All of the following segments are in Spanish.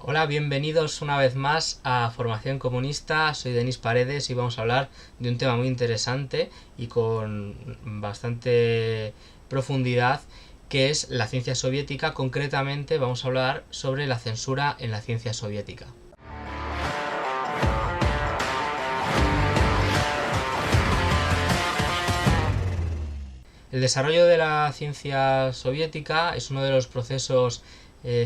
Hola, bienvenidos una vez más a Formación Comunista. Soy Denis Paredes y vamos a hablar de un tema muy interesante y con bastante profundidad, que es la ciencia soviética. Concretamente vamos a hablar sobre la censura en la ciencia soviética. El desarrollo de la ciencia soviética es uno de los procesos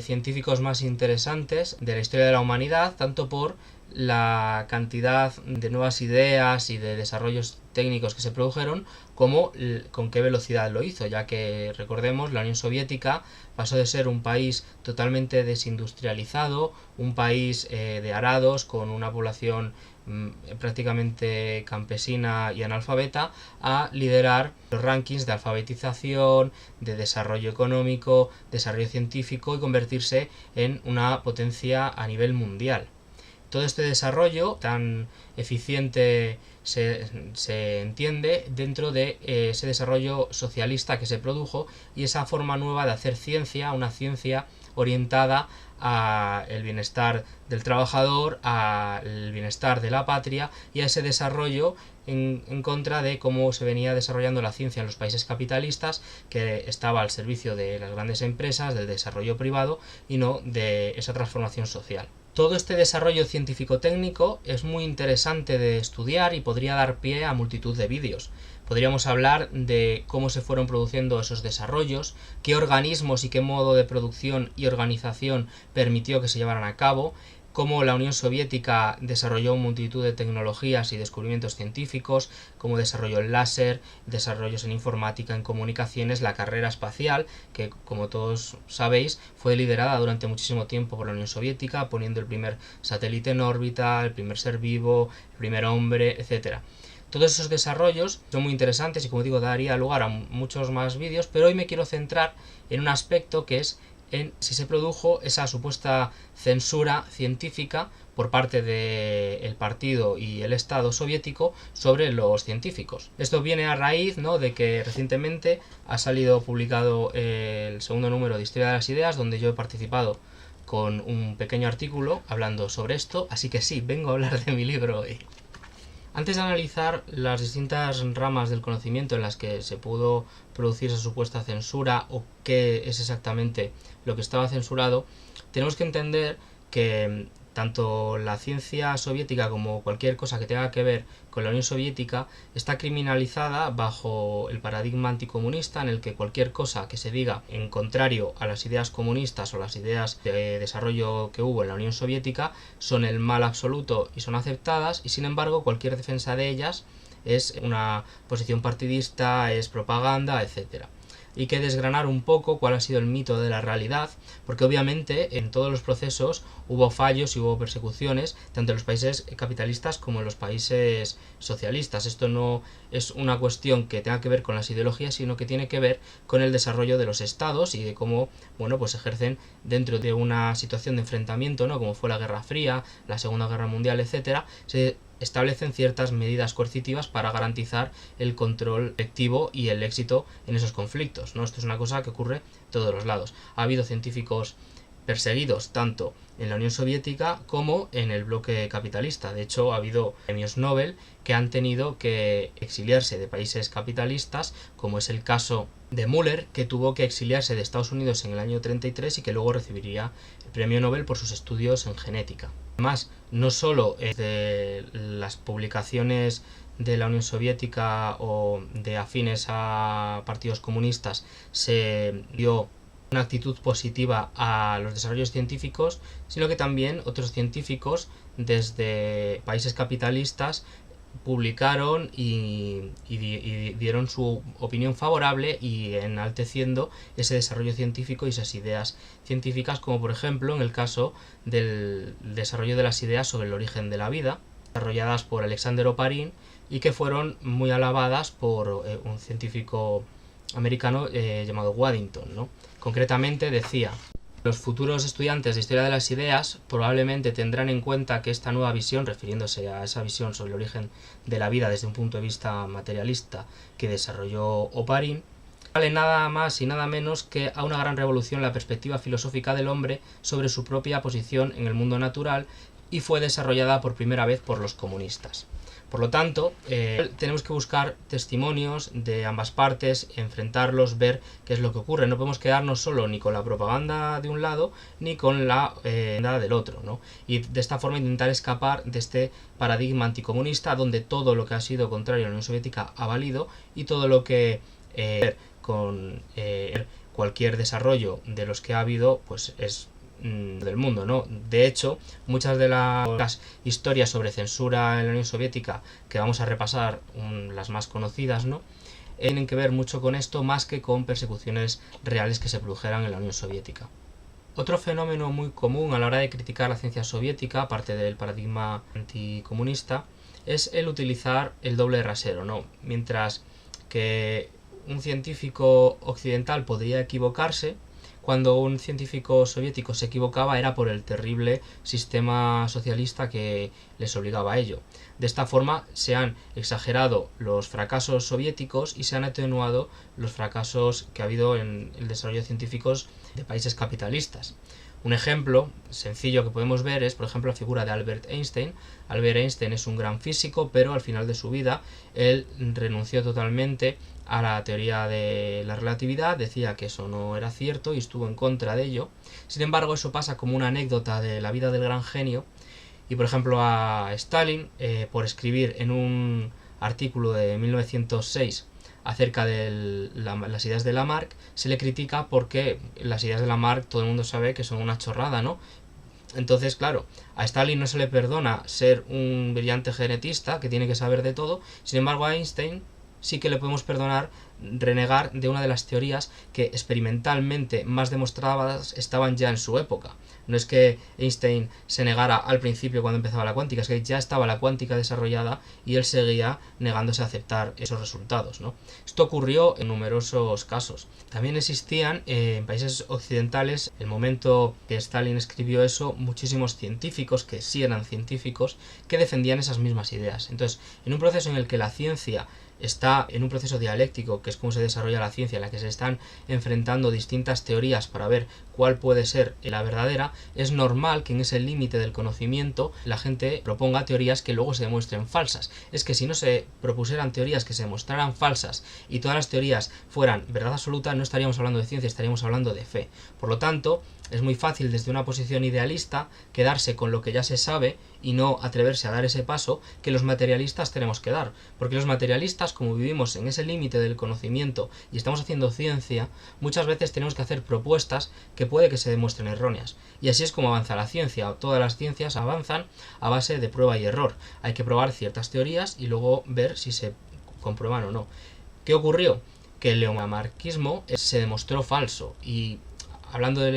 científicos más interesantes de la historia de la humanidad, tanto por la cantidad de nuevas ideas y de desarrollos técnicos que se produjeron, como con qué velocidad lo hizo, ya que recordemos, la Unión Soviética pasó de ser un país totalmente desindustrializado, un país de arados con una población prácticamente campesina y analfabeta, a liderar los rankings de alfabetización, de desarrollo económico, desarrollo científico y convertirse en una potencia a nivel mundial. Todo este desarrollo tan eficiente se entiende dentro de ese desarrollo socialista que se produjo y esa forma nueva de hacer ciencia, una ciencia orientada al bienestar del trabajador, al bienestar de la patria y a ese desarrollo en contra de cómo se venía desarrollando la ciencia en los países capitalistas, que estaba al servicio de las grandes empresas, del desarrollo privado y no de esa transformación social. Todo este desarrollo científico-técnico es muy interesante de estudiar y podría dar pie a multitud de vídeos. Podríamos hablar de cómo se fueron produciendo esos desarrollos, qué organismos y qué modo de producción y organización permitió que se llevaran a cabo, cómo la Unión Soviética desarrolló multitud de tecnologías y descubrimientos científicos, cómo desarrolló el láser, desarrollos en informática, en comunicaciones, la carrera espacial, que como todos sabéis fue liderada durante muchísimo tiempo por la Unión Soviética, poniendo el primer satélite en órbita, el primer ser vivo, el primer hombre, etc. Todos esos desarrollos son muy interesantes y, como digo, daría lugar a muchos más vídeos, pero hoy me quiero centrar en un aspecto que es en si se produjo esa supuesta censura científica por parte del partido y el Estado soviético sobre los científicos. Esto viene a raíz, ¿no?, de que recientemente ha salido publicado el segundo número de Historia de las Ideas, donde yo he participado con un pequeño artículo hablando sobre esto, así que sí, vengo a hablar de mi libro hoy. Antes de analizar las distintas ramas del conocimiento en las que se pudo producir esa supuesta censura o qué es exactamente lo que estaba censurado, tenemos que entender que tanto la ciencia soviética como cualquier cosa que tenga que ver con la Unión Soviética está criminalizada bajo el paradigma anticomunista, en el que cualquier cosa que se diga en contrario a las ideas comunistas o las ideas de desarrollo que hubo en la Unión Soviética son el mal absoluto y son aceptadas, y sin embargo cualquier defensa de ellas es una posición partidista, es propaganda, etc. Y que desgranar un poco cuál ha sido el mito de la realidad, porque obviamente en todos los procesos hubo fallos y hubo persecuciones, tanto en los países capitalistas como en los países socialistas. Esto no es una cuestión que tenga que ver con las ideologías, sino que tiene que ver con el desarrollo de los estados y de cómo, bueno, pues ejercen dentro de una situación de enfrentamiento, ¿no?, como fue la Guerra Fría, la Segunda Guerra Mundial, etcétera, se establecen ciertas medidas coercitivas para garantizar el control efectivo y el éxito en esos conflictos, ¿no? Esto es una cosa que ocurre en todos los lados. Ha habido científicos perseguidos tanto en la Unión Soviética como en el bloque capitalista. De hecho, ha habido premios Nobel que han tenido que exiliarse de países capitalistas, como es el caso de Müller, que tuvo que exiliarse de Estados Unidos en el año 33 y que luego recibiría el premio Nobel por sus estudios en genética. Además, no solo de las publicaciones de la Unión Soviética o de afines a partidos comunistas se dio una actitud positiva a los desarrollos científicos, sino que también otros científicos desde países capitalistas publicaron y dieron su opinión favorable y enalteciendo ese desarrollo científico y esas ideas científicas, como por ejemplo en el caso del desarrollo de las ideas sobre el origen de la vida, desarrolladas por Alexander Oparin y que fueron muy alabadas por un científico americano llamado Waddington, ¿no? Concretamente decía: los futuros estudiantes de Historia de las Ideas probablemente tendrán en cuenta que esta nueva visión, refiriéndose a esa visión sobre el origen de la vida desde un punto de vista materialista que desarrolló Oparin, vale nada más y nada menos que a una gran revolución en la perspectiva filosófica del hombre sobre su propia posición en el mundo natural, y fue desarrollada por primera vez por los comunistas. Por lo tanto, tenemos que buscar testimonios de ambas partes, enfrentarlos, ver qué es lo que ocurre. No podemos quedarnos solo ni con la propaganda de un lado ni con la propaganda del otro, ¿no? Y de esta forma intentar escapar de este paradigma anticomunista donde todo lo que ha sido contrario a la Unión Soviética ha valido, y todo lo que con cualquier desarrollo de los que ha habido pues es del mundo, ¿no? De hecho, muchas de las historias sobre censura en la Unión Soviética que vamos a repasar, las más conocidas, ¿no?, tienen que ver mucho con esto más que con persecuciones reales que se produjeran en la Unión Soviética. Otro fenómeno muy común a la hora de criticar la ciencia soviética, aparte del paradigma anticomunista, es el utilizar el doble rasero, ¿no? Mientras que un científico occidental podría equivocarse, cuando un científico soviético se equivocaba era por el terrible sistema socialista que les obligaba a ello. De esta forma se han exagerado los fracasos soviéticos y se han atenuado los fracasos que ha habido en el desarrollo de científicos de países capitalistas. Un ejemplo sencillo que podemos ver es, por ejemplo, la figura de Albert Einstein. Albert Einstein es un gran físico, pero al final de su vida él renunció totalmente a la teoría de la relatividad, decía que eso no era cierto y estuvo en contra de ello. Sin embargo, eso pasa como una anécdota de la vida del gran genio. Y por ejemplo a Stalin, por escribir en un artículo de 1906 acerca de las ideas de Lamarck, se le critica porque las ideas de Lamarck todo el mundo sabe que son una chorrada, ¿no? Entonces, claro, a Stalin no se le perdona ser un brillante genetista que tiene que saber de todo. Sin embargo, a Einstein sí que le podemos perdonar renegar de una de las teorías que experimentalmente más demostradas estaban ya en su época. No es que Einstein se negara al principio cuando empezaba la cuántica, es que ya estaba la cuántica desarrollada y él seguía negándose a aceptar esos resultados, ¿no? Esto ocurrió en numerosos casos. También existían en países occidentales, en el momento que Stalin escribió eso, muchísimos científicos que sí eran científicos que defendían esas mismas ideas. Entonces, en un proceso en el que la ciencia está en un proceso dialéctico, que es como se desarrolla la ciencia, en la que se están enfrentando distintas teorías para ver cuál puede ser la verdadera, es normal que en ese límite del conocimiento la gente proponga teorías que luego se demuestren falsas. Es que si no se propusieran teorías que se demostraran falsas y todas las teorías fueran verdad absoluta, no estaríamos hablando de ciencia, estaríamos hablando de fe. Por lo tanto, es muy fácil desde una posición idealista quedarse con lo que ya se sabe y no atreverse a dar ese paso que los materialistas tenemos que dar, porque los materialistas, como vivimos en ese límite del conocimiento y estamos haciendo ciencia, muchas veces tenemos que hacer propuestas que puede que se demuestren erróneas, y así es como avanza la ciencia. Todas las ciencias avanzan a base de prueba y error. Hay que probar ciertas teorías y luego ver si se comprueban o no. ¿Qué ocurrió? Que el lamarquismo se demostró falso, y hablando de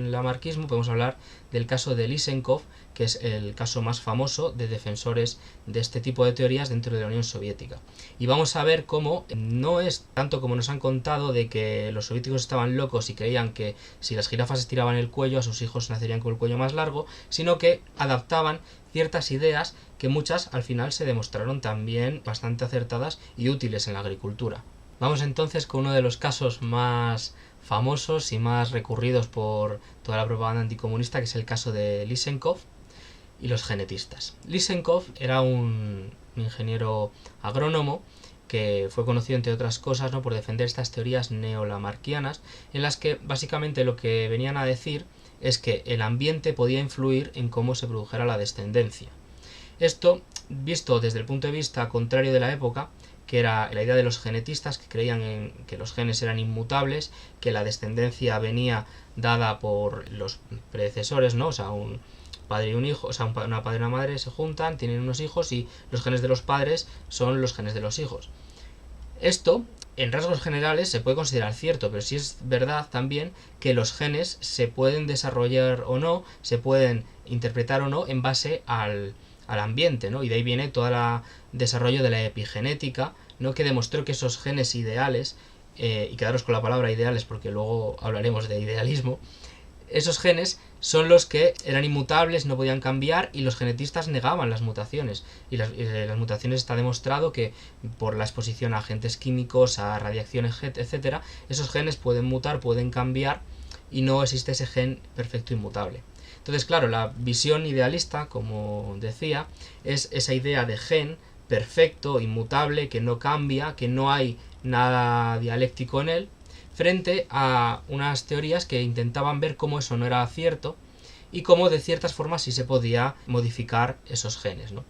lamarquismo podemos hablar del caso de Lysenkov, que es el caso más famoso de defensores de este tipo de teorías dentro de la Unión Soviética. Y vamos a ver cómo no es tanto como nos han contado de que los soviéticos estaban locos y creían que si las jirafas estiraban el cuello a sus hijos nacerían con el cuello más largo, sino que adaptaban ciertas ideas que muchas al final se demostraron también bastante acertadas y útiles en la agricultura. Vamos entonces con uno de los casos más famosos y más recurridos por toda la propaganda anticomunista, que es el caso de Lysenkov y los genetistas. Lysenkov era un ingeniero agrónomo que fue conocido, entre otras cosas, ¿no?, por defender estas teorías neolamarquianas, en las que básicamente lo que venían a decir es que el ambiente podía influir en cómo se produjera la descendencia. Esto, visto desde el punto de vista contrario de la época, que era la idea de los genetistas, que creían en que los genes eran inmutables, que la descendencia venía dada por los predecesores, ¿no? O sea, un padre y un hijo, o sea, una padre y una madre se juntan, tienen unos hijos y los genes de los padres son los genes de los hijos. Esto, en rasgos generales, se puede considerar cierto, pero sí es verdad también que los genes se pueden desarrollar o no, se pueden interpretar o no en base al ambiente, ¿no? Y de ahí viene todo el desarrollo de la epigenética, ¿no?, que demostró que esos genes ideales, y quedaros con la palabra ideales porque luego hablaremos de idealismo, esos genes son los que eran inmutables, no podían cambiar, y los genetistas negaban las mutaciones. Y las mutaciones está demostrado que por la exposición a agentes químicos, a radiaciones, etcétera, esos genes pueden mutar, pueden cambiar, y no existe ese gen perfecto inmutable. Entonces, claro, la visión idealista, como decía, es esa idea de gen perfecto, inmutable, que no cambia, que no hay nada dialéctico en él, frente a unas teorías que intentaban ver cómo eso no era cierto y cómo de ciertas formas sí se podía modificar esos genes, ¿no?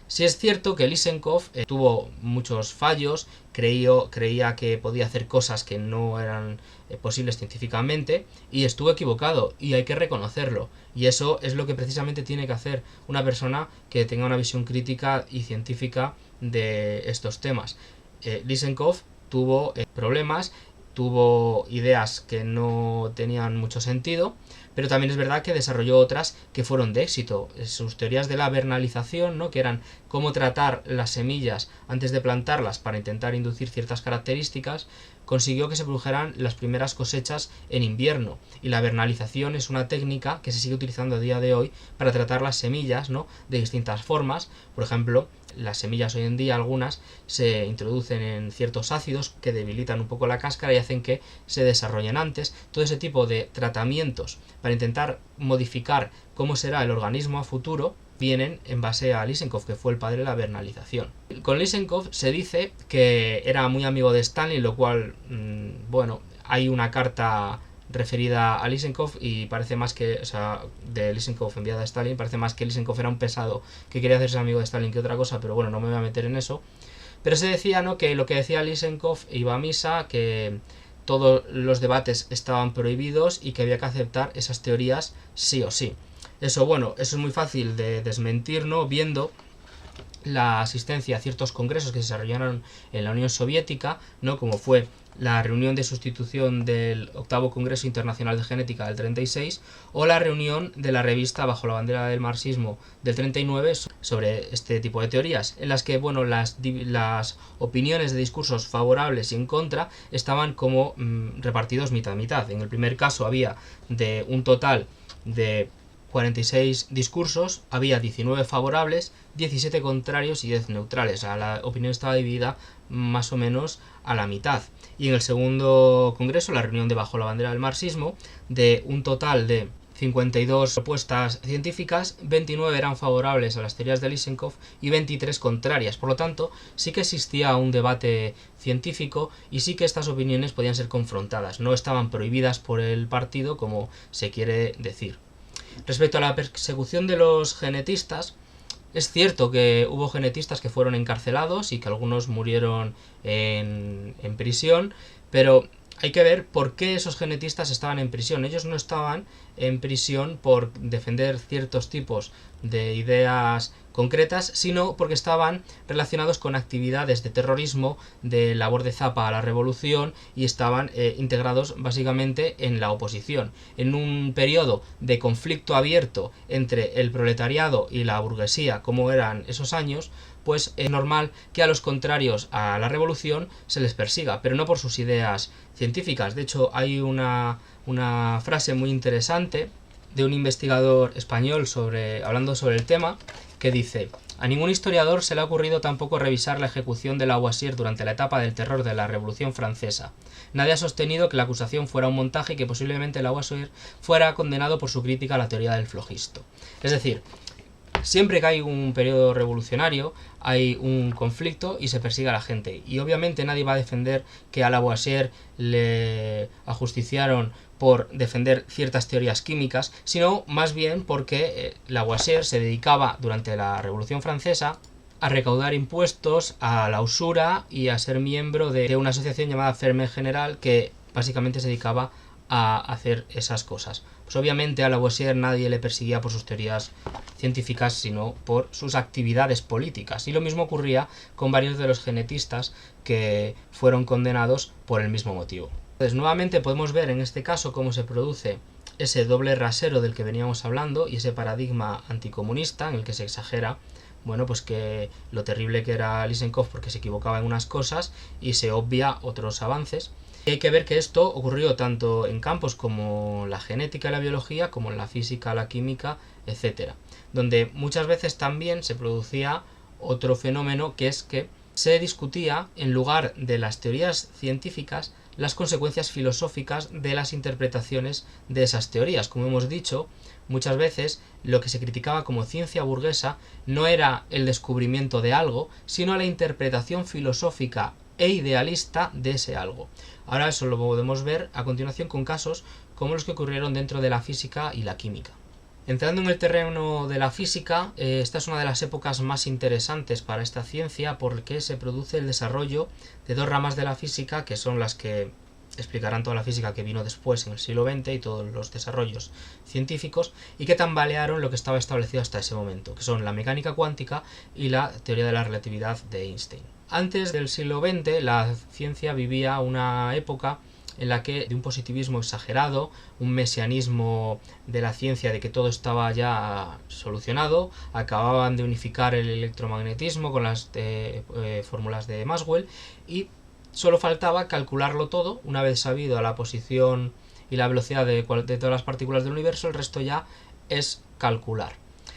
Sí es cierto que Lysenkov tuvo muchos fallos, creía que podía hacer cosas que no eran posibles científicamente, y estuvo equivocado, y hay que reconocerlo, y eso es lo que precisamente tiene que hacer una persona que tenga una visión crítica y científica de estos temas. Lysenkov tuvo problemas, tuvo ideas que no tenían mucho sentido, pero también es verdad que desarrolló otras que fueron de éxito. Sus teorías de la vernalización, ¿no?, que eran cómo tratar las semillas antes de plantarlas para intentar inducir ciertas características, consiguió que se produjeran las primeras cosechas en invierno. Y la vernalización es una técnica que se sigue utilizando a día de hoy para tratar las semillas, ¿no?, de distintas formas. Por ejemplo, las semillas hoy en día, algunas, se introducen en ciertos ácidos que debilitan un poco la cáscara y hacen que se desarrollen antes. Todo ese tipo de tratamientos para intentar modificar cómo será el organismo a futuro vienen en base a Lysenkov, que fue el padre de la vernalización. Con Lysenkov se dice que era muy amigo de Stalin, lo cual, bueno, hay una carta referida a Lysenkov y parece más que, o sea, de Lysenkov enviada a Stalin, parece más que Lysenkov era un pesado que quería hacerse amigo de Stalin que otra cosa, pero bueno, no me voy a meter en eso. Pero se decía, ¿no?, que lo que decía Lysenkov iba a misa, que todos los debates estaban prohibidos y que había que aceptar esas teorías sí o sí. Eso, bueno, eso es muy fácil de desmentir, ¿no?, viendo la asistencia a ciertos congresos que se desarrollaron en la Unión Soviética, ¿no?, como fue la reunión de sustitución del octavo Congreso Internacional de Genética del 36 o la reunión de la revista Bajo la bandera del marxismo del 39 sobre este tipo de teorías, en las que, bueno, las opiniones de discursos favorables y en contra estaban como repartidos mitad-mitad. En el primer caso había de un total de 46 discursos, había 19 favorables, 17 contrarios y 10 neutrales. O sea, la opinión estaba dividida más o menos a la mitad. Y en el segundo congreso, la reunión de Bajo la bandera del marxismo, de un total de 52 propuestas científicas, 29 eran favorables a las teorías de Lysenkov y 23 contrarias. Por lo tanto, sí que existía un debate científico y sí que estas opiniones podían ser confrontadas. No estaban prohibidas por el partido, como se quiere decir. Respecto a la persecución de los genetistas, es cierto que hubo genetistas que fueron encarcelados y que algunos murieron en prisión, pero hay que ver por qué esos genetistas estaban en prisión. Ellos no estaban en prisión por defender ciertos tipos de ideas concretas, sino porque estaban relacionados con actividades de terrorismo, de labor de zapa a la revolución, y estaban integrados básicamente en la oposición. En un periodo de conflicto abierto entre el proletariado y la burguesía, como eran esos años, pues es normal que a los contrarios a la revolución se les persiga, pero no por sus ideas científicas. De hecho, hay una frase muy interesante de un investigador español hablando sobre el tema, que dice: a ningún historiador se le ha ocurrido tampoco revisar la ejecución de Lavoisier durante la etapa del terror de la Revolución Francesa. Nadie ha sostenido que la acusación fuera un montaje y que posiblemente Lavoisier fuera condenado por su crítica a la teoría del flogisto. Es decir, siempre que hay un periodo revolucionario, hay un conflicto y se persigue a la gente. Y obviamente nadie va a defender que a Lavoisier le ajusticiaron por defender ciertas teorías químicas, sino más bien porque Lavoisier se dedicaba durante la Revolución Francesa a recaudar impuestos, a la usura y a ser miembro de una asociación llamada Ferme General, que básicamente se dedicaba a hacer esas cosas. Pues obviamente a Lavoisier nadie le perseguía por sus teorías científicas, sino por sus actividades políticas. Y lo mismo ocurría con varios de los genetistas que fueron condenados por el mismo motivo. Entonces, nuevamente podemos ver en este caso cómo se produce ese doble rasero del que veníamos hablando y ese paradigma anticomunista en el que se exagera, bueno, pues que lo terrible que era Lysenkov porque se equivocaba en unas cosas y se obvia otros avances. Y hay que ver que esto ocurrió tanto en campos como la genética y la biología, como en la física, la química, etc. Donde muchas veces también se producía otro fenómeno, que es que se discutía, en lugar de las teorías científicas, las consecuencias filosóficas de las interpretaciones de esas teorías. Como hemos dicho, muchas veces lo que se criticaba como ciencia burguesa no era el descubrimiento de algo, sino la interpretación filosófica e idealista de ese algo. Ahora eso lo podemos ver a continuación con casos como los que ocurrieron dentro de la física y la química. Entrando en el terreno de la física, esta es una de las épocas más interesantes para esta ciencia porque se produce el desarrollo de dos ramas de la física que son las que explicarán toda la física que vino después en el siglo XX y todos los desarrollos científicos y que tambalearon lo que estaba establecido hasta ese momento, que son la mecánica cuántica y la teoría de la relatividad de Einstein. Antes del siglo XX la ciencia vivía una época en la que de un positivismo exagerado, un mesianismo de la ciencia de que todo estaba ya solucionado, acababan de unificar el electromagnetismo con las fórmulas de Maxwell y solo faltaba calcularlo todo. Una vez sabido la posición y la velocidad de todas las partículas del universo, el resto ya es calcular.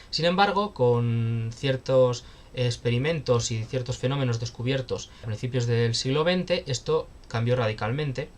Sin embargo, con ciertos experimentos y ciertos fenómenos descubiertos a principios del siglo XX, esto cambió radicalmente.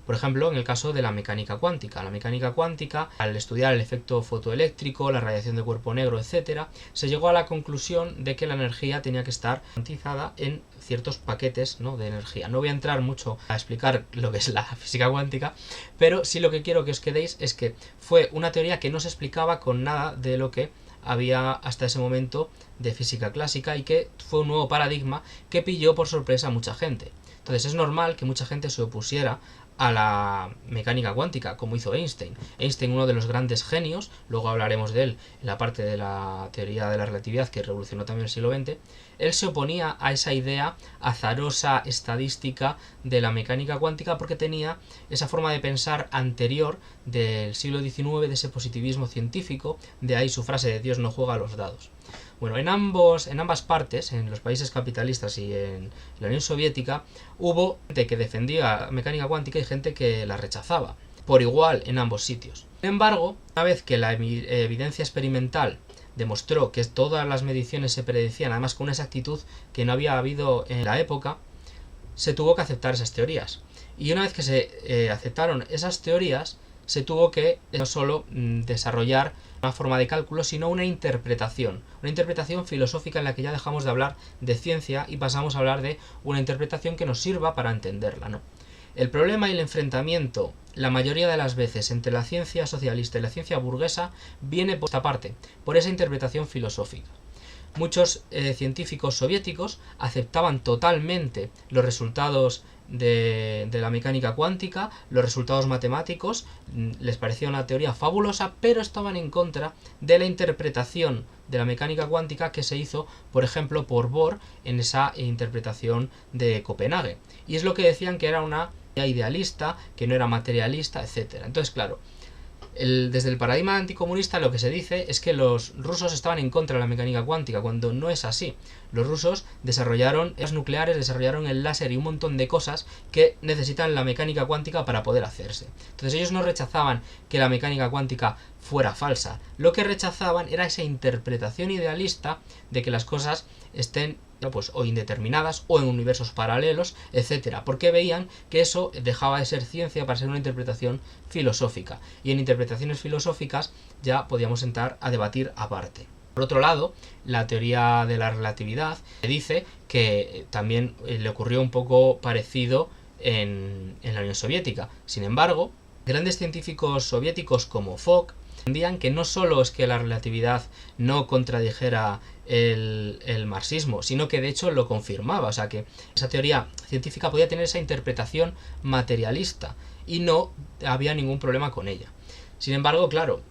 Por ejemplo, en el caso de la mecánica cuántica. La mecánica cuántica, al estudiar el efecto fotoeléctrico, la radiación de cuerpo negro, etc., se llegó a la conclusión de que la energía tenía que estar cuantizada en ciertos paquetes, ¿no?, de energía. No voy a entrar mucho a explicar lo que es la física cuántica, pero sí lo que quiero que os quedéis es que fue una teoría que no se explicaba con nada de lo que había hasta ese momento de física clásica y que fue un nuevo paradigma que pilló por sorpresa a mucha gente. Entonces es normal que mucha gente se opusiera a la mecánica cuántica, como hizo Einstein. Einstein, uno de los grandes genios, luego hablaremos de él en la parte de la teoría de la relatividad que revolucionó también el siglo XX, él se oponía a esa idea azarosa, estadística de la mecánica cuántica porque tenía esa forma de pensar anterior del siglo XIX, de ese positivismo científico, de ahí su frase de Dios no juega a los dados. Bueno, en ambas partes, en los países capitalistas y en la Unión Soviética, hubo gente que defendía la mecánica cuántica y gente que la rechazaba, por igual en ambos sitios. Sin embargo, una vez que la evidencia experimental demostró que todas las mediciones se predecían, además con una exactitud que no había habido en la época, se tuvo que aceptar esas teorías. Y una vez que se aceptaron esas teorías, se tuvo que no solo desarrollar una forma de cálculo, sino una interpretación filosófica en la que ya dejamos de hablar de ciencia y pasamos a hablar de una interpretación que nos sirva para entenderla, ¿no? El problema y el enfrentamiento, la mayoría de las veces, entre la ciencia socialista y la ciencia burguesa, viene por esta parte, por esa interpretación filosófica. Muchos científicos soviéticos aceptaban totalmente los resultados de la mecánica cuántica, los resultados matemáticos, les parecía una teoría fabulosa, pero estaban en contra de la interpretación de la mecánica cuántica que se hizo, por ejemplo, por Bohr en esa interpretación de Copenhague. Y es lo que decían, que era una idea idealista, que no era materialista, etc. Entonces, claro, desde el paradigma anticomunista lo que se dice es que los rusos estaban en contra de la mecánica cuántica, cuando no es así. Los rusos desarrollaron las nucleares, desarrollaron el láser y un montón de cosas que necesitan la mecánica cuántica para poder hacerse. Entonces ellos no rechazaban que la mecánica cuántica fuera falsa. Lo que rechazaban era esa interpretación idealista de que las cosas estén pues o indeterminadas o en universos paralelos, etcétera, porque veían que eso dejaba de ser ciencia para ser una interpretación filosófica, y en interpretaciones filosóficas ya podíamos entrar a debatir aparte. Por otro lado, la teoría de la relatividad dice que también le ocurrió un poco parecido en la Unión Soviética. Sin embargo, grandes científicos soviéticos como Fock entendían que no solo es que la relatividad no contradijera el marxismo, sino que de hecho lo confirmaba. O sea que esa teoría científica podía tener esa interpretación materialista y no había ningún problema con ella. Sin embargo, claro,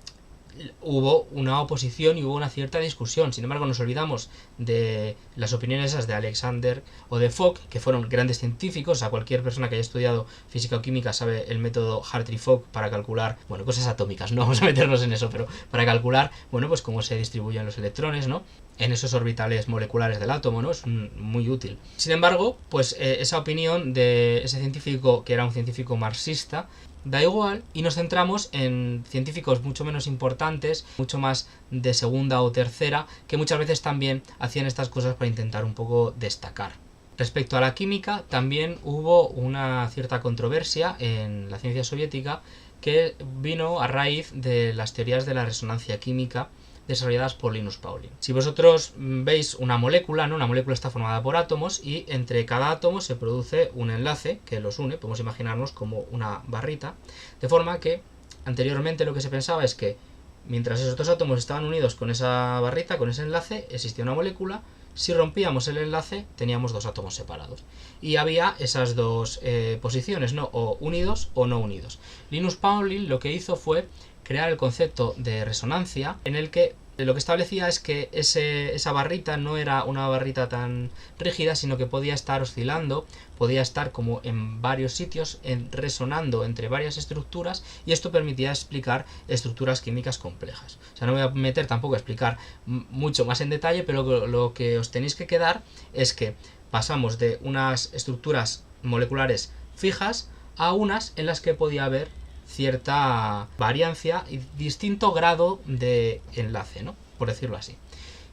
hubo una oposición y hubo una cierta discusión. Sin embargo, nos olvidamos de las opiniones esas de Alexander o de Fock, que fueron grandes científicos. A cualquier persona que haya estudiado física o química sabe el método Hartree-Fock para calcular, bueno, cosas atómicas, no vamos a meternos en eso, pero para calcular, bueno, pues cómo se distribuyen los electrones, ¿no?, en esos orbitales moleculares del átomo, ¿no? Es muy útil. Sin embargo, pues esa opinión de ese científico, que era un científico marxista, da igual, y nos centramos en científicos mucho menos importantes, mucho más de segunda o tercera, que muchas veces también hacían estas cosas para intentar un poco destacar. Respecto a la química, también hubo una cierta controversia en la ciencia soviética que vino a raíz de las teorías de la resonancia química desarrolladas por Linus Pauling. Si vosotros veis una molécula, ¿no? Una molécula está formada por átomos y entre cada átomo se produce un enlace que los une, podemos imaginarnos como una barrita, de forma que anteriormente lo que se pensaba es que mientras esos dos átomos estaban unidos con esa barrita, con ese enlace, existía una molécula. Si rompíamos el enlace, teníamos dos átomos separados. Y había esas dos posiciones, ¿no? O unidos o no unidos. Linus Pauling lo que hizo fue crear el concepto de resonancia, en el que lo que establecía es que esa barrita no era una barrita tan rígida, sino que podía estar oscilando, podía estar como en varios sitios, resonando entre varias estructuras, y esto permitía explicar estructuras químicas complejas. O sea, no me voy a meter tampoco a explicar mucho más en detalle, pero lo que os tenéis que quedar es que pasamos de unas estructuras moleculares fijas a unas en las que podía haber cierta variancia y distinto grado de enlace, ¿no?, por decirlo así.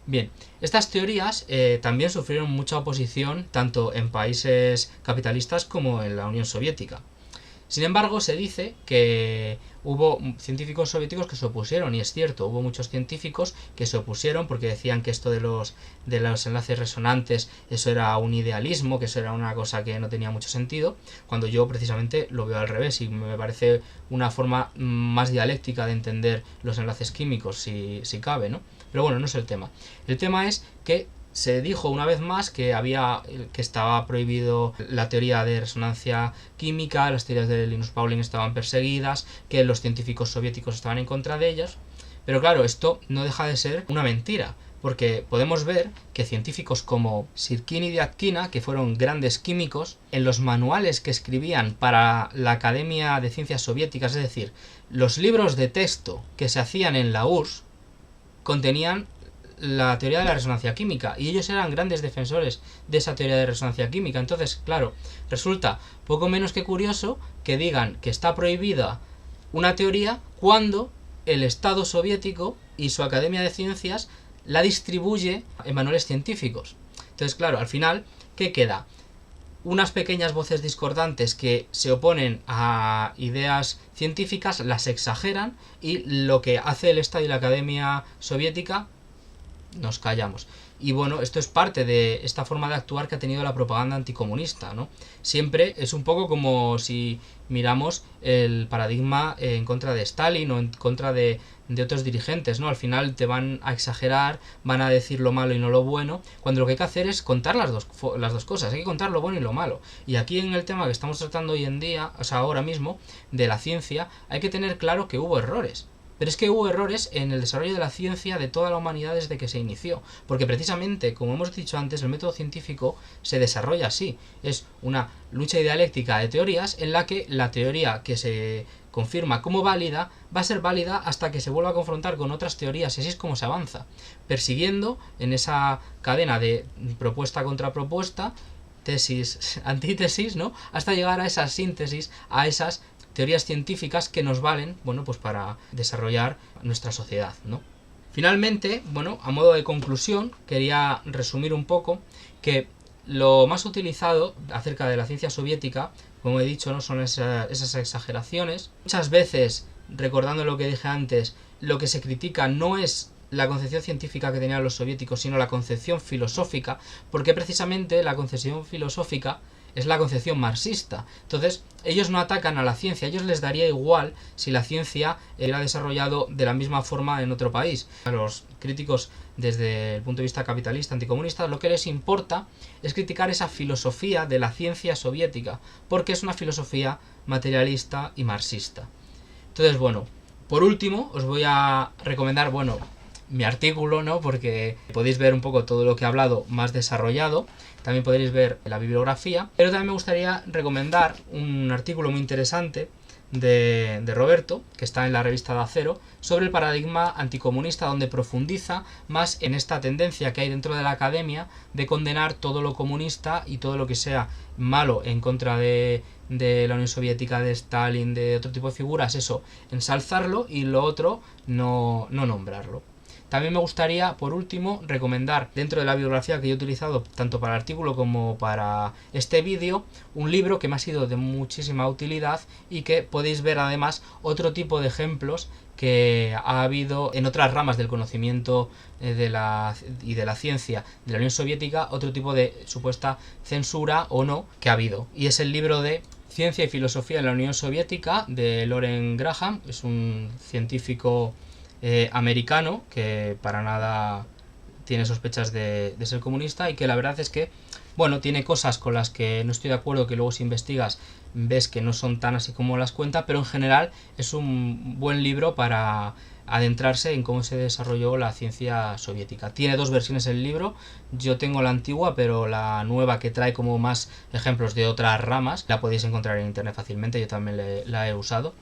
Bien, estas teorías también sufrieron mucha oposición tanto en países capitalistas como en la Unión Soviética. Sin embargo, se dice que hubo científicos soviéticos que se opusieron, y es cierto, hubo muchos científicos que se opusieron porque decían que esto de los enlaces resonantes, eso era un idealismo, que eso era una cosa que no tenía mucho sentido, cuando yo precisamente lo veo al revés y me parece una forma más dialéctica de entender los enlaces químicos, si cabe, ¿no? Pero bueno, no es el tema. El tema es que se dijo una vez más que estaba prohibido la teoría de resonancia química, las teorías de Linus Pauling estaban perseguidas, que los científicos soviéticos estaban en contra de ellas. Pero claro, esto no deja de ser una mentira, porque podemos ver que científicos como Sirkin y Dyatkina, que fueron grandes químicos, en los manuales que escribían para la Academia de Ciencias Soviéticas, es decir, los libros de texto que se hacían en la URSS, contenían la teoría de la resonancia química, y ellos eran grandes defensores de esa teoría de resonancia química. Entonces, claro, resulta poco menos que curioso que digan que está prohibida una teoría cuando el Estado soviético y su Academia de Ciencias la distribuye en manuales científicos. Entonces, claro, al final, ¿qué queda? Unas pequeñas voces discordantes que se oponen a ideas científicas, las exageran, y lo que hace el Estado y la Academia Soviética, nos callamos. Y bueno, esto es parte de esta forma de actuar que ha tenido la propaganda anticomunista, ¿no? Siempre es un poco como si miramos el paradigma en contra de Stalin o en contra de otros dirigentes, ¿no? Al final te van a exagerar, van a decir lo malo y no lo bueno, cuando lo que hay que hacer es contar las dos cosas, hay que contar lo bueno y lo malo. Y aquí en el tema que estamos tratando hoy en día, o sea, ahora mismo, de la ciencia, hay que tener claro que hubo errores. Pero es que hubo errores en el desarrollo de la ciencia de toda la humanidad desde que se inició, porque precisamente, como hemos dicho antes, el método científico se desarrolla así. Es una lucha dialéctica de teorías en la que la teoría que se confirma como válida va a ser válida hasta que se vuelva a confrontar con otras teorías, y así es como se avanza, persiguiendo en esa cadena de propuesta contra propuesta, tesis, antítesis, ¿no?, hasta llegar a esa síntesis, a esas teorías científicas que nos valen, bueno, pues para desarrollar nuestra sociedad, ¿no? Finalmente, bueno, a modo de conclusión, quería resumir un poco que lo más utilizado acerca de la ciencia soviética, como he dicho, ¿no?, son esas exageraciones. Muchas veces, recordando lo que dije antes, lo que se critica no es la concepción científica que tenían los soviéticos, sino la concepción filosófica, porque precisamente la concepción filosófica es la concepción marxista. Entonces, ellos no atacan a la ciencia, a ellos les daría igual si la ciencia era desarrollado de la misma forma en otro país. A los críticos desde el punto de vista capitalista, anticomunista, lo que les importa es criticar esa filosofía de la ciencia soviética, porque es una filosofía materialista y marxista. Entonces, bueno, Por último, os voy a recomendar, bueno, mi artículo, ¿no? Porque podéis ver un poco todo lo que he hablado más desarrollado. También podréis ver la bibliografía. Pero también me gustaría recomendar un artículo muy interesante de Roberto, que está en la revista de Acero, sobre el paradigma anticomunista, donde profundiza más en esta tendencia que hay dentro de la academia de condenar todo lo comunista y todo lo que sea malo en contra de la Unión Soviética, de Stalin, de otro tipo de figuras, eso, ensalzarlo, y lo otro no nombrarlo. También me gustaría, por último, recomendar, dentro de la bibliografía que yo he utilizado tanto para el artículo como para este vídeo, un libro que me ha sido de muchísima utilidad y que podéis ver además otro tipo de ejemplos que ha habido en otras ramas del conocimiento y de la ciencia de la Unión Soviética, otro tipo de supuesta censura o no que ha habido. Y es el libro de Ciencia y Filosofía en la Unión Soviética, de Loren Graham. Es un científico americano que para nada tiene sospechas de ser comunista, y que la verdad es que, bueno, tiene cosas con las que no estoy de acuerdo, que luego si investigas ves que no son tan así como las cuenta, pero en general es un buen libro para adentrarse en cómo se desarrolló la ciencia soviética. Tiene dos versiones el libro, yo tengo la antigua, pero la nueva, que trae como más ejemplos de otras ramas, la podéis encontrar en internet fácilmente, yo también la he usado.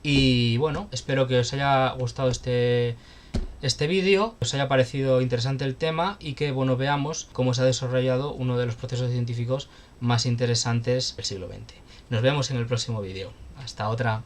Y bueno, espero que os haya gustado este vídeo, os haya parecido interesante el tema, y que, bueno, veamos cómo se ha desarrollado uno de los procesos científicos más interesantes del siglo XX. Nos vemos en el próximo vídeo. Hasta otra.